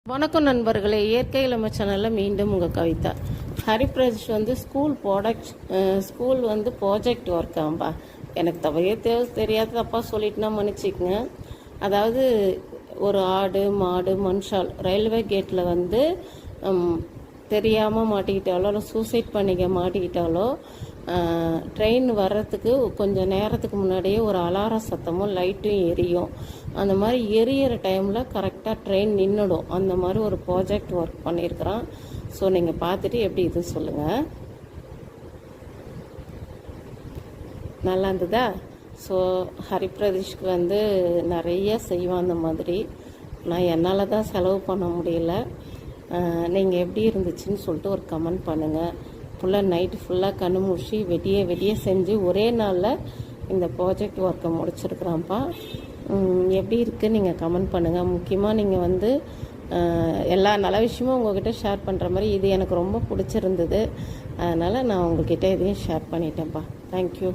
வணக்கம் நண்பர்களே, இயற்கை இளமை சேனலில் மீண்டும் உங்கள் கவிதா. ஹரிபிரதேஷ் ஸ்கூல் ப்ராஜெக்ட் ஒர்க்காம்பா. எனக்கு தெரியாத தப்பாக சொல்லிட்டுனா மன்னிச்சிக்கங்க. அதாவது ஒரு ஆடு மாடு மனுஷால் ரயில்வே கேட்டில் தெரியாமல் மாட்டிக்கிட்டாலோ இல்லை சூசைட் பண்ணிக்க மாட்டிக்கிட்டாலோ ட்ரெயின் வர்றதுக்கு கொஞ்சம் நேரத்துக்கு முன்னாடியே ஒரு அலார சத்தமும் லைட்டும் எரியும். அந்த மாதிரி எரியிற டைமில் கரெக்டாக ட்ரெயின் நின்றுடும். அந்த மாதிரி ஒரு ப்ராஜெக்ட் ஒர்க் பண்ணியிருக்கிறான். ஸோ நீங்கள் பார்த்துட்டு எப்படி இது சொல்லுங்கள். நல்லா இருந்ததா? ஸோ ஹரிபிரதேஷ்க்கு நிறைய செய்வான் அந்த மாதிரி. நான் என்னால் தான் செலவு பண்ண முடியல. நீங்கள் எப்படி இருந்துச்சுன்னு சொல்லிட்டு ஒரு கமெண்ட் பண்ணுங்கள். ஃபுல்லாக நைட்டு ஃபுல்லாக கண்ணு முடிச்சு வெடிய செஞ்சு ஒரே நாளில் இந்த ப்ராஜெக்ட் ஒர்க்கை முடிச்சிருக்கிறான்ப்பா. எப்படி இருக்குன்னு நீங்கள் கமெண்ட் பண்ணுங்கள். முக்கியமாக நீங்கள் எல்லா நல்ல விஷயமும் உங்கள்கிட்ட ஷேர் பண்ணுற மாதிரி இது எனக்கு ரொம்ப பிடிச்சிருந்தது. அதனால் நான் உங்கள்கிட்ட இதையும் ஷேர் பண்ணிட்டேன்ப்பா. தேங்க்யூ.